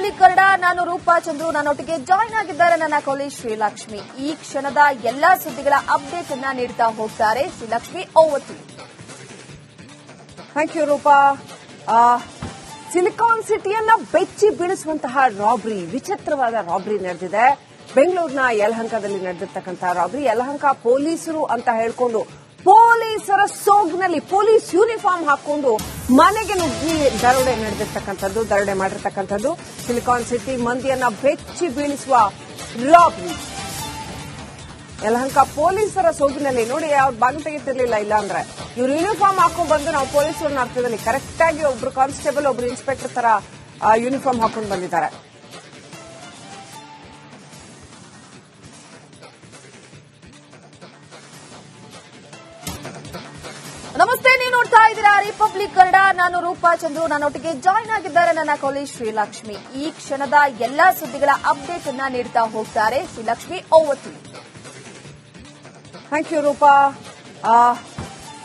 Republic Kannada. ನಾನು Roopa Chandru. ನನ್ನೊಟ್ಟಿಗೆ join ಆಗಿದ್ದಾರೆ ನನ್ನ ಕೊಲಿ ಶ್ರೀಲಕ್ಷ್ಮಿ. ಈ ಕ್ಷಣದ ಎಲ್ಲಾ ಸುದ್ದಿಗಳ ಅಪ್ಡೇಟ್ ಅನ್ನ ನೀಡ್ತಾ ಹೋಗ್ತಾರೆ Srilakshmi. Over to you. Thank you Roopa. Silicon ಸಿಟಿಯನ್ನ ಬೆಚ್ಚಿ ಬೀಳಿಸುವಂತಹ ರಾಬ್ರಿ, ವಿಚಿತ್ರವಾದ ರಾಬ್ರಿ ನಡೆದಿದೆ. ಬೆಂಗಳೂರಿನ ಯಲಹಂಕದಲ್ಲಿ ನಡೆದಿರ್ತಕ್ಕಂತಹ ರಾಬ್ರಿ. ಯಲಹಂಕ ಪೊಲೀಸರು ಅಂತ ಹೇಳ್ಕೊಂಡು ಪೊಲೀಸರ ಸೋಗ್ನಲ್ಲಿ ಪೊಲೀಸ್ ಯೂನಿಫಾರ್ಮ್ ಹಾಕೊಂಡು ಮನೆಗೆ ನುಗ್ಗಿ ದರೋಡೆ ನಡೆದಿರ್ತಕ್ಕಂಥದ್ದು, ದರೋಡೆ ಮಾಡಿರ್ತಕ್ಕಂಥದ್ದು. ಸಿಲಿಕಾನ್ ಸಿಟಿ ಮಂದಿಯನ್ನ ಬೆಚ್ಚಿ ಬೀಳಿಸುವ ರಾಬ್ರಿ. ಯಲಹಂಕ ಪೊಲೀಸರ ಸೋಗಿನಲ್ಲಿ ನೋಡಿ, ಅವ್ರು ಬಾಗಿಲು ತೆಗಿತಿರ್ಲಿಲ್ಲ. ಇಲ್ಲ ಅಂದ್ರೆ ಇವ್ರು ಯೂನಿಫಾರ್ಮ್ ಹಾಕೊಂಡು ಬಂದು ನಾವು ಪೊಲೀಸರನ್ನ ಅರ್ಥದಲ್ಲಿ ಕರೆಕ್ಟ್ ಆಗಿ ಒಬ್ರು ಕಾನ್ಸ್ಟೇಬಲ್, ಒಬ್ರು ಇನ್ಸ್ಪೆಕ್ಟರ್ ತರ ಯೂನಿಫಾರ್ಮ್ ಹಾಕೊಂಡು ಬಂದಿದ್ದಾರೆ. ನಮಸ್ತೆ, ನೀವು ನೋಡ್ತಾ ಇದ್ದೀರಾ ರಿಪಬ್ಲಿಕ್ ಕನ್ನಡ. ನಾನು ರೂಪಾ ಚಂದ್ರು. ನನ್ನೊಟ್ಟಿಗೆ ಜಾಯ್ನ್ ಆಗಿದ್ದಾರೆ ನನ್ನ ಕೊಲಿ ಶ್ರೀಲಕ್ಷ್ಮಿ. ಈ ಕ್ಷಣದ ಎಲ್ಲಾ ಸುದ್ದಿಗಳ ಅಪ್ಡೇಟ್ ಅನ್ನ ನೀಡ್ತಾ ಹೋಗ್ತಾರೆ Srilakshmi. Over to you. Thank you Roopa.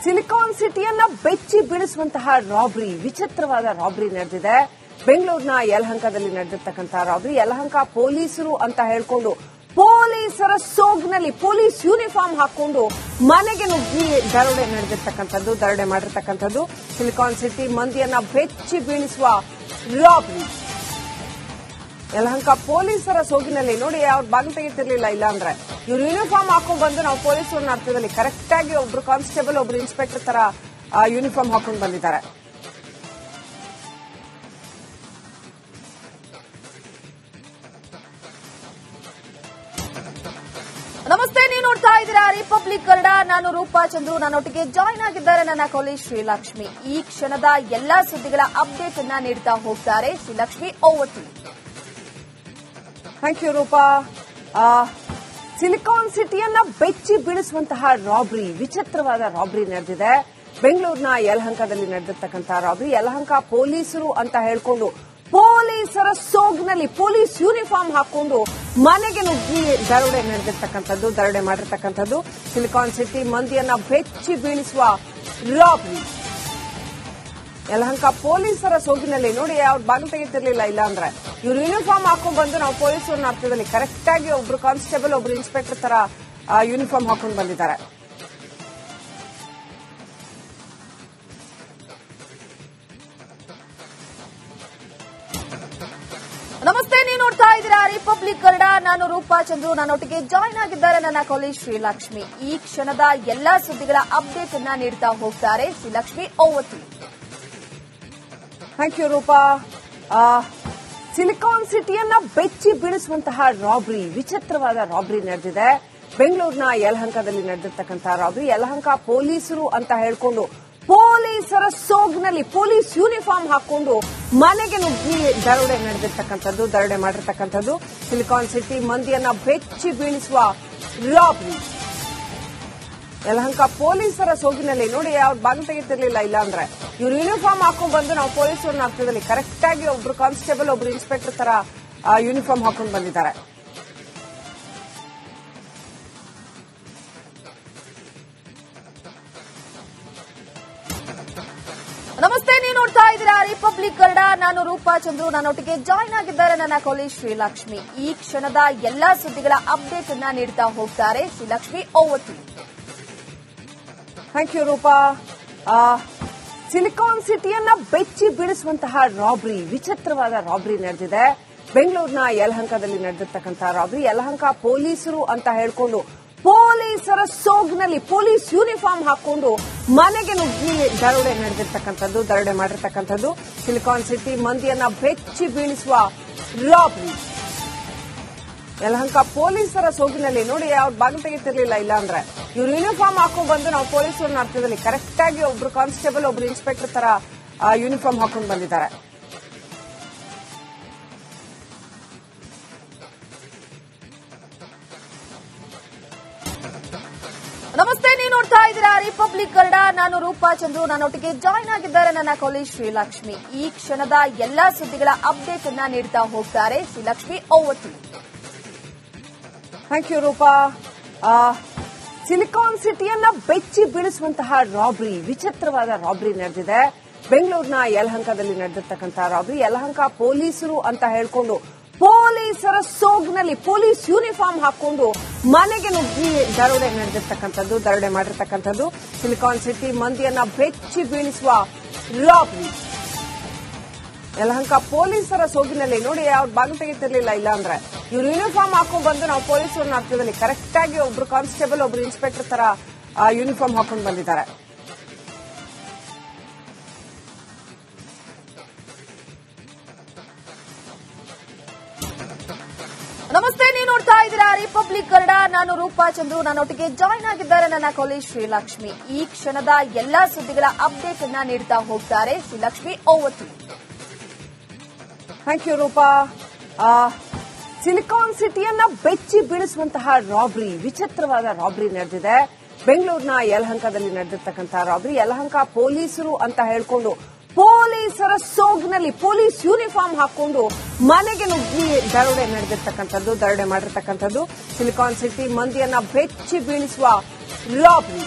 Silicon ಸಿಟಿಯನ್ನ ಬೆಚ್ಚಿ ಬೀಳಿಸುವಂತಹ ರಾಬ್ರಿ, ವಿಚಿತ್ರವಾದ ರಾಬ್ರಿ ನಡೆದಿದೆ. ಬೆಂಗಳೂರಿನ ಯಲಹಂಕದಲ್ಲಿ ನಡೆದಿರ್ತಕ್ಕಂತಹ ರಾಬ್ರಿ. ಯಲಹಂಕ ಪೊಲೀಸರು ಅಂತ ಹೇಳ್ಕೊಂಡು ಪೊಲೀಸರ ಸೋಗ್ನಲ್ಲಿ ಪೊಲೀಸ್ ಯೂನಿಫಾರ್ಮ್ ಹಾಕೊಂಡು ಮನೆಗೆ ನುಗ್ಗಿ ದರೋಡೆ ನಡೆದಿರ್ತಕ್ಕಂಥದ್ದು, ದರೋಡೆ ಮಾಡಿರ್ತಕ್ಕಂಥದ್ದು. ಸಿಲಿಕಾನ್ ಸಿಟಿ ಮಂದಿಯನ್ನ ಬೆಚ್ಚಿ ಬೀಳಿಸುವ ರಾಬ್ರಿ. ಯಲಹಂಕ ಪೊಲೀಸರ ಸೋಗಿನಲ್ಲಿ ನೋಡಿ, ಅವ್ರು ಬಾಗಿಲು ತೆಗಿತಿರ್ಲಿಲ್ಲ. ಇಲ್ಲ ಅಂದ್ರೆ ಇವ್ರು ಯೂನಿಫಾರ್ಮ್ ಹಾಕೊಂಡು ಬಂದು ನಾವು ಪೊಲೀಸರನ್ನ ಅರ್ಥದಲ್ಲಿ ಕರೆಕ್ಟ್ ಆಗಿ ಒಬ್ರು ಕಾನ್ಸ್ಟೇಬಲ್, ಒಬ್ರು ಇನ್ಸ್ಪೆಕ್ಟರ್ ತರ ಯೂನಿಫಾರ್ಮ್ ಹಾಕೊಂಡು ಬಂದಿದ್ದಾರೆ. ನಮಸ್ತೆ, ನೀವು ನೋಡ್ತಾ ಇದ್ದೀರಾ ರಿಪಬ್ಲಿಕ್ ಕನ್ನಡ. ನಾನು ರೂಪಾ ಚಂದ್ರು. ನನ್ನೊಟ್ಟಿಗೆ ಜಾಯ್ನ್ ಆಗಿದ್ದಾರೆ ನನ್ನ ಕೊಲಿ ಶ್ರೀಲಕ್ಷ್ಮಿ. ಈ ಕ್ಷಣದ ಎಲ್ಲಾ ಸುದ್ದಿಗಳ ಅಪ್ಡೇಟ್ ಅನ್ನ ನೀಡ್ತಾ ಹೋಗ್ತಾರೆ Srilakshmi. Over to you. Thank you Roopa. Silicon ಸಿಟಿಯನ್ನ ಬೆಚ್ಚಿ ಬೀಳಿಸುವಂತಹ ರಾಬ್ರಿ, ವಿಚಿತ್ರವಾದ ರಾಬ್ರಿ ನಡೆದಿದೆ. ಬೆಂಗಳೂರಿನ ಯಲಹಂಕದಲ್ಲಿ ನಡೆದಿರ್ತಕ್ಕಂತಹ ರಾಬ್ರಿ. ಯಲಹಂಕ ಪೊಲೀಸರು ಅಂತ ಹೇಳ್ಕೊಂಡು ಪೊಲೀಸರ ಸೋಗ್ನಲ್ಲಿ ಪೊಲೀಸ್ ಯೂನಿಫಾರ್ಮ್ ಹಾಕೊಂಡು ಮನೆಗೆ ನುಗ್ಗಿ ದರೋಡೆ ನಡೆದಿರ್ತಕ್ಕಂಥದ್ದು, ದರೋಡೆ ಮಾಡಿರ್ತಕ್ಕಂಥದ್ದು. ಸಿಲಿಕಾನ್ ಸಿಟಿ ಮಂದಿಯನ್ನ ಬೆಚ್ಚಿ ಬೀಳಿಸುವ ರಾಬ್ರಿ. ಯಲಹಂಕ ಪೊಲೀಸರ ಸೋಗಿನಲ್ಲಿ ನೋಡಿ, ಅವ್ರು ಬಾಗಿಲು ತೆಗಿತಿರ್ಲಿಲ್ಲ. ಇಲ್ಲ ಅಂದ್ರೆ ಇವ್ರು ಯೂನಿಫಾರ್ಮ್ ಹಾಕೊಂಡು ಬಂದು ನಾವು ಪೊಲೀಸರನ್ನ ಅರ್ಥದಲ್ಲಿ ಕರೆಕ್ಟ್ ಆಗಿ ಒಬ್ರು ಕಾನ್ಸ್ಟೇಬಲ್, ಒಬ್ರು ಇನ್ಸ್ಪೆಕ್ಟರ್ ತರ ಯೂನಿಫಾರ್ಮ್ ಹಾಕೊಂಡು ಬಂದಿದ್ದಾರೆ. ನಮಸ್ತೆ, ನೀವು ನೋಡ್ತಾ ಇದ್ದೀರಾ ರಿಪಬ್ಲಿಕ್ ಕನ್ನಡ. ನಾನು ರೂಪಾ ಚಂದ್ರು. ನನ್ನೊಟ್ಟಿಗೆ ಜಾಯ್ನ್ ಆಗಿದ್ದಾರೆ ನನ್ನ ಕೊಲಿ ಶ್ರೀಲಕ್ಷ್ಮಿ. ಈ ಕ್ಷಣದ ಎಲ್ಲಾ ಸುದ್ದಿಗಳ ಅಪ್ಡೇಟ್ ಅನ್ನ ನೀಡ್ತಾ ಹೋಗ್ತಾರೆ Srilakshmi. Over to you. Thank you Roopa. Silicon ಸಿಟಿಯನ್ನ ಬೆಚ್ಚಿ ಬೀಳಿಸುವಂತಹ ರಾಬ್ರಿ, ವಿಚಿತ್ರವಾದ ರಾಬ್ರಿ ನಡೆದಿದೆ. ಬೆಂಗಳೂರಿನ ಯಲಹಂಕದಲ್ಲಿ ನಡೆದಿರ್ತಕ್ಕಂತಹ ರಾಬ್ರಿ. ಯಲಹಂಕ ಪೊಲೀಸರು ಅಂತ ಹೇಳ್ಕೊಂಡು ಪೊಲೀಸರ ಸೋಗ್ನಲ್ಲಿ ಪೊಲೀಸ್ ಯೂನಿಫಾರ್ಮ್ ಹಾಕೊಂಡು ಮನೆಗೆ ನುಗ್ಗಿ ದರೋಡೆ ನಡೆದಿರ್ತಕ್ಕಂಥದ್ದು, ದರೋಡೆ ಮಾಡಿರ್ತಕ್ಕಂಥದ್ದು. ಸಿಲಿಕಾನ್ ಸಿಟಿ ಮಂದಿಯನ್ನ ಬೆಚ್ಚಿ ಬೀಳಿಸುವ ರಾಬ್ರಿ. ಯಲಹಂಕ ಪೊಲೀಸರ ಸೋಗಿನಲ್ಲಿ ನೋಡಿ, ಅವ್ರು ಬಾಗಿಲು ತೆಗಿತಿರ್ಲಿಲ್ಲ. ಇಲ್ಲ ಅಂದ್ರೆ ಇವ್ರು ಯೂನಿಫಾರ್ಮ್ ಹಾಕೊಂಡು ಬಂದು ನಾವು ಪೊಲೀಸರನ್ನ ಅರ್ಥದಲ್ಲಿ ಕರೆಕ್ಟ್ ಆಗಿ ಒಬ್ರು ಕಾನ್ಸ್ಟೇಬಲ್, ಒಬ್ರು ಇನ್ಸ್ಪೆಕ್ಟರ್ ತರ ಯೂನಿಫಾರ್ಮ್ ಹಾಕೊಂಡು ಬಂದಿದ್ದಾರೆ. ನಮಸ್ತೆ, ನೀವು ನೋಡ್ತಾ ಇದ್ದೀರಾ ರಿಪಬ್ಲಿಕ್ ಕನ್ನಡ. ನಾನು ರೂಪಾ ಚಂದ್ರು. ನನ್ನೊಟ್ಟಿಗೆ ಜಾಯ್ನ್ ಆಗಿದ್ದಾರೆ ನನ್ನ ಕೊಲಿ ಶ್ರೀಲಕ್ಷ್ಮಿ. ಈ ಕ್ಷಣದ ಎಲ್ಲಾ ಸುದ್ದಿಗಳ ಅಪ್ಡೇಟ್ ಅನ್ನ ನೀಡ್ತಾ ಹೋಗ್ತಾರೆ Srilakshmi. Over to you. Thank you Roopa. Silicon ಸಿಟಿಯನ್ನ ಬೆಚ್ಚಿ ಬೀಳಿಸುವಂತಹ ರಾಬ್ರಿ, ವಿಚಿತ್ರವಾದ ರಾಬ್ರಿ ನಡೆದಿದೆ. ಬೆಂಗಳೂರಿನ ಯಲಹಂಕದಲ್ಲಿ ನಡೆದಿರ್ತಕ್ಕಂತಹ ರಾಬ್ರಿ. ಯಲಹಂಕ ಪೊಲೀಸರು ಅಂತ ಹೇಳ್ಕೊಂಡು ಪೊಲೀಸರ ಸೋಗ್ನಲ್ಲಿ ಪೊಲೀಸ್ ಯೂನಿಫಾರ್ಮ್ ಹಾಕೊಂಡು ಮನೆಗೆ ನುಗ್ಗಿ ದರೋಡೆ ನಡೆದಿರ್ತಕ್ಕಂಥದ್ದು, ದರೋಡೆ ಮಾಡಿರ್ತಕ್ಕಂಥದ್ದು. ಸಿಲಿಕಾನ್ ಸಿಟಿ ಮಂದಿಯನ್ನ ಬೆಚ್ಚಿ ಬೀಳಿಸುವ ರಾಬ್ರಿ. ಯಲಹಂಕ ಪೊಲೀಸರ ಸೋಗಿನಲ್ಲಿ ನೋಡಿ, ಅವ್ರು ಬಾಗಿಲು ತೆಗಿತಿರ್ಲಿಲ್ಲ. ಇಲ್ಲ ಅಂದ್ರೆ ಇವ್ರು ಯೂನಿಫಾರ್ಮ್ ಹಾಕೊಂಡು ಬಂದು ನಾವು ಪೊಲೀಸರನ್ನ ಅರ್ಥದಲ್ಲಿ ಕರೆಕ್ಟ್ ಆಗಿ ಒಬ್ರು ಕಾನ್ಸ್ಟೇಬಲ್, ಒಬ್ರು ಇನ್ಸ್ಪೆಕ್ಟರ್ ತರ ಯೂನಿಫಾರ್ಮ್ ಹಾಕೊಂಡು ಬಂದಿದ್ದಾರೆ. ನಮಸ್ತೆ, ನೀವು ನೋಡ್ತಾ ಇದ್ದೀರಾ ರಿಪಬ್ಲಿಕ್ ಕನ್ನಡ. ನಾನು ರೂಪಾ ಚಂದ್ರು. ನನ್ನೊಟ್ಟಿಗೆ ಜಾಯ್ನ್ ಆಗಿದ್ದಾರೆ ನನ್ನ ಕೊಲಿ ಶ್ರೀಲಕ್ಷ್ಮಿ. ಈ ಕ್ಷಣದ ಎಲ್ಲಾ ಸುದ್ದಿಗಳ ಅಪ್ಡೇಟ್ ಅನ್ನ ನೀಡ್ತಾ ಹೋಗ್ತಾರೆ Srilakshmi. Over to you. Thank you Roopa. Silicon ಸಿಟಿಯನ್ನ ಬೆಚ್ಚಿ ಬೀಳಿಸುವಂತಹ ರಾಬ್ರಿ, ವಿಚಿತ್ರವಾದ ರಾಬ್ರಿ ನಡೆದಿದೆ. ಬೆಂಗಳೂರಿನ ಯಲಹಂಕದಲ್ಲಿ ನಡೆದಿರ್ತಕ್ಕಂಥ ರಾಬ್ರಿ. ಯಲಹಂಕ ಪೊಲೀಸರು ಅಂತ ಹೇಳ್ಕೊಂಡು ಪೊಲೀಸರ ಸೋಗ್ನಲ್ಲಿ ಪೊಲೀಸ್ ಯೂನಿಫಾರ್ಮ್ ಹಾಕೊಂಡು ಮನೆಗೆ ನುಗ್ಗಿ ದರೋಡೆ ನಡೆದಿರ್ತಕ್ಕಂಥದ್ದು, ದರೋಡೆ ಮಾಡಿರ್ತಕ್ಕಂಥದ್ದು. ಸಿಲಿಕಾನ್ ಸಿಟಿ ಮಂದಿಯನ್ನ ಬೆಚ್ಚಿ ಬೀಳಿಸುವ ರಾಬ್ರಿ. ಯಲಹಂಕ ಪೊಲೀಸರ ಸೋಗಿನಲ್ಲಿ ನೋಡಿ, ಅವ್ರು ಬಾಗಿಲು ತೆಗಿತಿರ್ಲಿಲ್ಲ. ಇಲ್ಲ ಅಂದ್ರೆ ಇವ್ರು ಯೂನಿಫಾರ್ಮ್ ಹಾಕೊಂಡು ಬಂದು ನಾವು ಪೊಲೀಸರನ್ನ ಅರ್ಥದಲ್ಲಿ ಕರೆಕ್ಟ್ ಆಗಿ ಒಬ್ರು ಕಾನ್ಸ್ಟೇಬಲ್, ಒಬ್ರು ಇನ್ಸ್ಪೆಕ್ಟರ್ ತರ ಯೂನಿಫಾರ್ಮ್ ಹಾಕೊಂಡು ಬಂದಿದ್ದಾರೆ. ನಮಸ್ತೆ, ನೀವು ನೋಡ್ತಾ ಇದ್ದೀರಾ ರಿಪಬ್ಲಿಕ್ ಕನ್ನಡ. ನಾನು ರೂಪಾ ಚಂದ್ರು, ನನ್ನೊಟ್ಟಿಗೆ ಜಾಯ್ನ್ ಆಗಿದ್ದಾರೆ ನನ್ನ ಕೊಲೀಗ್ ಶ್ರೀಲಕ್ಷ್ಮಿ. ಈ ಕ್ಷಣದ ಎಲ್ಲಾ ಸುದ್ದಿಗಳ ಅಪ್ಡೇಟ್ ಅನ್ನ ನೀಡ್ತಾ ಹೋಗ್ತಾರೆ Srilakshmi. Over to you. Thank you Roopa. Silicon ಸಿಟಿಯನ್ನ ಬೆಚ್ಚಿ ಬೀಳಿಸುವಂತಹ ರಾಬ್ರಿ, ವಿಚಿತ್ರವಾದ ರಾಬ್ರಿ ನಡೆದಿದೆ. ಬೆಂಗಳೂರಿನ ಯಲಹಂಕದಲ್ಲಿ ನಡೆದಿರ್ತಕ್ಕಂಥ ರಾಬ್ರಿ. ಯಲಹಂಕ ಪೊಲೀಸರು ಅಂತ ಹೇಳ್ಕೊಂಡು ಪೊಲೀಸರ ಸೋಗ್ನಲ್ಲಿ ಪೊಲೀಸ್ ಯೂನಿಫಾರ್ಮ್ ಹಾಕೊಂಡು ಮನೆಗೆ ನುಗ್ಗಿ ದರೋಡೆ ನಡೆದಿರ್ತಕ್ಕಂಥದ್ದು, ದರೋಡೆ ಮಾಡಿರ್ತಕ್ಕಂಥದ್ದು. ಸಿಲಿಕಾನ್ ಸಿಟಿ ಮಂದಿಯನ್ನ ಬೆಚ್ಚಿ ಬೀಳಿಸುವ ರಾಬ್ರಿ.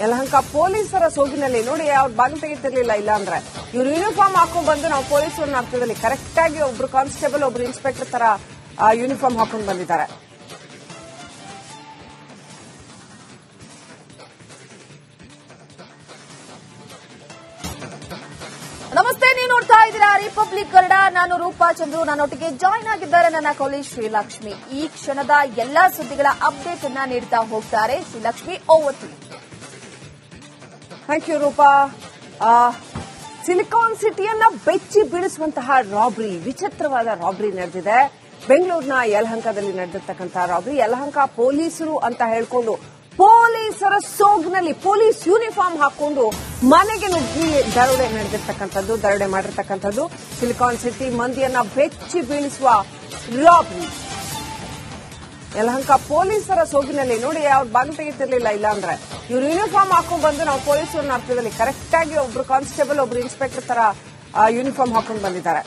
ಯಲಹಂಕ ಪೊಲೀಸರ ಸೋಗಿನಲ್ಲಿ ನೋಡಿ, ಅವ್ರು ಬಾಗಿಲು ತೆಗಿತಿರ್ಲಿಲ್ಲ. ಇಲ್ಲ ಅಂದ್ರೆ ಇವ್ರು ಯೂನಿಫಾರ್ಮ್ ಹಾಕೊಂಡು ಬಂದು ನಾವು ಪೊಲೀಸರನ್ನ ಅರ್ಥದಲ್ಲಿ ಕರೆಕ್ಟ್ ಆಗಿ ಒಬ್ರು ಕಾನ್ಸ್ಟೇಬಲ್, ಒಬ್ರು ಇನ್ಸ್ಪೆಕ್ಟರ್ ತರ ಯೂನಿಫಾರ್ಮ್ ಹಾಕೊಂಡು ಬಂದಿದ್ದಾರೆ. ನಮಸ್ತೆ, ನೀವು ನೋಡ್ತಾ ಇದ್ದೀರಾ ರಿಪಬ್ಲಿಕ್ ಕನ್ನಡ. ನಾನು ರೂಪಾ ಚಂದ್ರು, ನನ್ನೊಟ್ಟಿಗೆ ಜಾಯ್ನ್ ಆಗಿದ್ದಾರೆ ನನ್ನ ಕೊಲೀಗ್ ಶ್ರೀಲಕ್ಷ್ಮಿ. ಈ ಕ್ಷಣದ ಎಲ್ಲಾ ಸುದ್ದಿಗಳ ಅಪ್ಡೇಟ್ ಅನ್ನ ನೀಡ್ತಾ ಹೋಗ್ತಾರೆ Srilakshmi. Over to you. Thank you Roopa. Silicon ಸಿಟಿಯನ್ನ ಬೆಚ್ಚಿ ಬೀಳಿಸುವಂತಹ ರಾಬ್ರಿ, ವಿಚಿತ್ರವಾದ ರಾಬ್ರಿ ನಡೆದಿದೆ. ಬೆಂಗಳೂರಿನ ಯಲಹಂಕದಲ್ಲಿ ನಡೆದಿರ್ತಕ್ಕಂಥ ರಾಬ್ರಿ. ಯಲಹಂಕ ಪೊಲೀಸರು ಅಂತ ಹೇಳ್ಕೊಂಡು ಪೊಲೀಸರ ಸೋಗ್ನಲ್ಲಿ ಪೊಲೀಸ್ ಯೂನಿಫಾರ್ಮ್ ಹಾಕೊಂಡು ಮನೆಗೆ ನುಗ್ಗಿ ದರೋಡೆ ನಡೆದಿರ್ತಕ್ಕಂಥದ್ದು, ದರೋಡೆ ಮಾಡಿರ್ತಕ್ಕಂಥದ್ದು. ಸಿಲಿಕಾನ್ ಸಿಟಿ ಮಂದಿಯನ್ನ ಬೆಚ್ಚಿ ಬೀಳಿಸುವ ರಾಬ್ರಿ. ಯಲಹಂಕ ಪೊಲೀಸರ ಸೋಗಿನಲ್ಲಿ ನೋಡಿ, ಅವ್ರು ಬಾಗಿಲು ತೆಗಿತಿರ್ಲಿಲ್ಲ. ಇಲ್ಲ ಅಂದ್ರೆ ಇವ್ರು ಯೂನಿಫಾರ್ಮ್ ಹಾಕೊಂಡು ಬಂದು ನಾವು ಪೊಲೀಸರನ್ನ ಅರ್ಥದಲ್ಲಿ ಕರೆಕ್ಟ್ ಆಗಿ ಒಬ್ರು ಕಾನ್ಸ್ಟೇಬಲ್, ಒಬ್ರು ಇನ್ಸ್ಪೆಕ್ಟರ್ ತರ ಯೂನಿಫಾರ್ಮ್ ಹಾಕೊಂಡು ಬಂದಿದ್ದಾರೆ.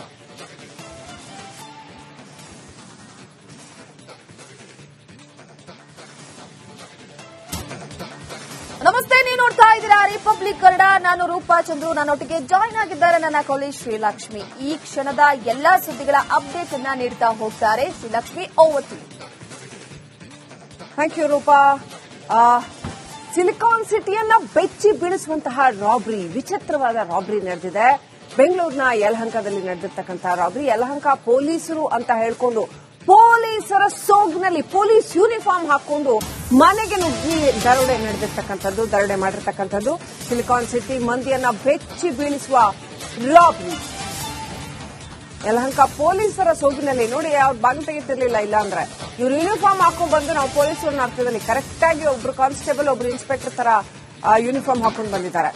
ನಮಸ್ತೆ, ನೀವು ನೋಡ್ತಾ ಇದ್ದೀರಾ ರಿಪಬ್ಲಿಕ್ ಕನ್ನಡ. ನಾನು ರೂಪಾ ಚಂದ್ರು, ನನ್ನೊಟ್ಟಿಗೆ ಜಾಯ್ನ್ ಆಗಿದ್ದಾರೆ ನನ್ನ ಕೊಲೀಗ್ ಶ್ರೀಲಕ್ಷ್ಮಿ. ಈ ಕ್ಷಣದ ಎಲ್ಲಾ ಸುದ್ದಿಗಳ ಅಪ್ಡೇಟ್ ಅನ್ನ ನೀಡ್ತಾ ಹೋಗ್ತಾರೆ Srilakshmi. Over to you. Thank you Roopa. Silicon ಸಿಟಿಯನ್ನ ಬೆಚ್ಚಿ ಬೀಳಿಸುವಂತಹ ರಾಬ್ರಿ, ವಿಚಿತ್ರವಾದ ರಾಬ್ರಿ ನಡೆದಿದೆ. ಬೆಂಗಳೂರಿನ ಯಲಹಂಕದಲ್ಲಿ ನಡೆದಿರ್ತಕ್ಕಂಥ ರಾಬ್ರಿ. ಯಲಹಂಕ ಪೊಲೀಸರು ಅಂತ ಹೇಳ್ಕೊಂಡು ಪೊಲೀಸರ ಸೋಗ್ನಲ್ಲಿ ಪೊಲೀಸ್ ಯೂನಿಫಾರ್ಮ್ ಹಾಕೊಂಡು ಮನೆಗೆ ನುಗ್ಗಿ ದರೋಡೆ ನಡೆದಿರ್ತಕ್ಕಂಥದ್ದು, ದರೋಡೆ ಮಾಡಿರ್ತಕ್ಕಂಥದ್ದು. ಸಿಲಿಕಾನ್ ಸಿಟಿ ಮಂದಿಯನ್ನ ಬೆಚ್ಚಿ ಬೀಳಿಸುವ ರಾಬ್ರಿ. ಯಲಹಂಕ ಪೊಲೀಸರ ಸೋಗಿನಲ್ಲಿ ನೋಡಿ, ಅವ್ರು ಬಾಗಿಲು ತೆಗಿತಿರ್ಲಿಲ್ಲ. ಇಲ್ಲ ಅಂದ್ರೆ ಇವ್ರು ಯೂನಿಫಾರ್ಮ್ ಹಾಕೊಂಡು ಬಂದು ನಾವು ಪೊಲೀಸರನ್ನ ಅರ್ಥದಲ್ಲಿ ಕರೆಕ್ಟ್ ಆಗಿ ಒಬ್ರು ಕಾನ್ಸ್ಟೇಬಲ್, ಒಬ್ರು ಇನ್ಸ್ಪೆಕ್ಟರ್ ತರ ಯೂನಿಫಾರ್ಮ್ ಹಾಕೊಂಡು ಬಂದಿದ್ದಾರೆ.